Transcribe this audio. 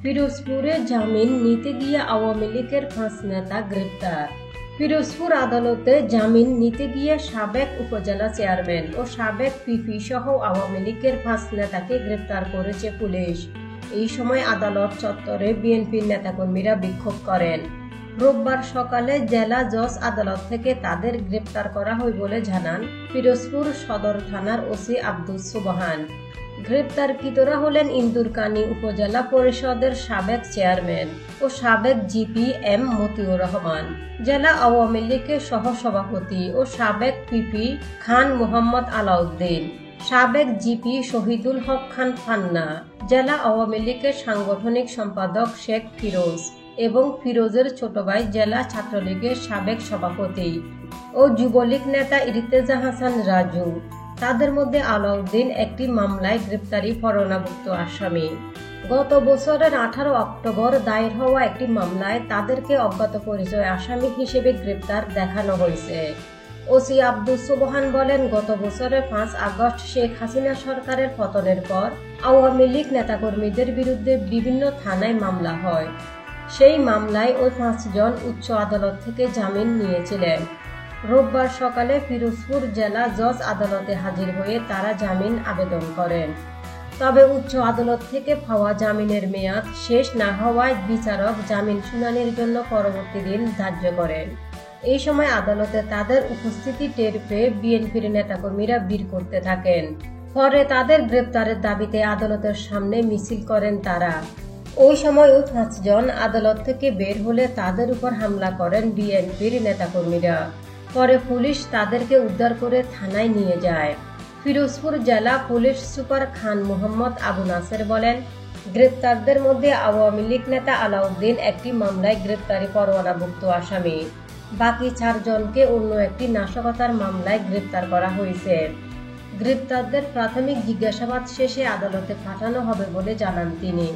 পিরোজপুরে জামিন নিতে গিয়ে আওয়ামী লীগের 5 নেতা গ্রেপ্তার। পিরোজপুর আদালতে জামিন নিতে গিয়ে সাবেক উপজেলা চেয়ারম্যান ও সাবেক পিপি সহ আওয়ামী লীগের 5 নেতাকে গ্রেপ্তার করেছে পুলিশ। এই সময় আদালত চত্বরে বিএনপির নেতাকর্মীরা বিক্ষোভ করেন। রোববার সকালে জেলা জজ আদালত থেকে তাদের গ্রেপ্তার করা হয় বলে জানান পিরোজপুর সদর থানার ওসি আব্দুস সুবহান। গ্রেপ্তারকৃতরা হলেন ইন্দুরকানী উপজেলা পরিষদের সাবেক চেয়ারম্যান ও সাবেক জিপি এম মতিউর রহমান, জেলা আওয়ামী লীগের সহসভাপতি ও সাবেক পিপি খান মোহাম্মদ আলাউদ্দিন, সাবেক জিপি শহীদুল হক খান পান্না, জেলা আওয়ামী লীগের সাংগঠনিক সম্পাদক শেখ ফিরোজ এবং ফিরোজের ছোট ভাই জেলা ছাত্রলীগের সাবেক সভাপতি ও যুবলীগ নেতা ইরতেজা হাসান রাজু। তাদের মধ্যে আলাউদ্দিন একটি মামলায় গ্রেপ্তারি পরোয়ানাভুক্ত আসামি। গত বছরের 18 অক্টোবর দায়ের হওয়া একটি মামলায় তাদেরকে অজ্ঞাত পরিচয় আসামি হিসেবে গ্রেপ্তার দেখানো হয়েছে। ওসি আব্দুস সুবহান বলেন, গত বছরের 5 আগস্ট শেখ হাসিনা সরকারের পতনের পর আওয়ামী লীগ নেতাকর্মীদের বিরুদ্ধে বিভিন্ন থানায় মামলা হয়। সেই মামলায় ওই 5 জন উচ্চ আদালত থেকে জামিন নিয়েছিলেন। রোববার সকালে পিরোজপুর জেলা জজ আদালতে হাজির হয়ে তারা জামিন আবেদন করেন। তবে উচ্চ আদালত থেকে পাওয়া জামিনের মেয়াদ শেষ না হওয়ায় বিচারক জামিন শুনানির জন্য পরবর্তী দিন ধার্য করেন। এই সময় আদালতে তাদের উপস্থিতি টের পেয়ে বিএনপির নেতাকর্মীরা ভিড় করতে থাকেন। পরে তাদের গ্রেপ্তারের দাবিতে আদালতের সামনে মিছিল করেন তারা। ওই সময় ওই 5 জন আদালত থেকে বের হলে তাদের উপর হামলা করেন বিএনপির নেতাকর্মীরা। পরে পুলিশ তাদেরকে উদ্ধার করে থানায় নিয়ে যায়। পিরোজপুর জেলা পুলিশ সুপার খান মোহাম্মদ আবু নাসের বলেন, গ্রেপ্তারদের মধ্যে আওয়ামী লীগ নেতা আলাউদ্দিন একটি মামলায় গ্রেপ্তারি পরোয়ানাভুক্ত আসামি। বাকি 4 জনকে অন্য একটি নাশকতার মামলায় গ্রেপ্তার করা হয়েছে। গ্রেপ্তারদের প্রাথমিক জিজ্ঞাসাবাদ শেষে আদালতে পাঠানো হবে বলে জানান তিনি।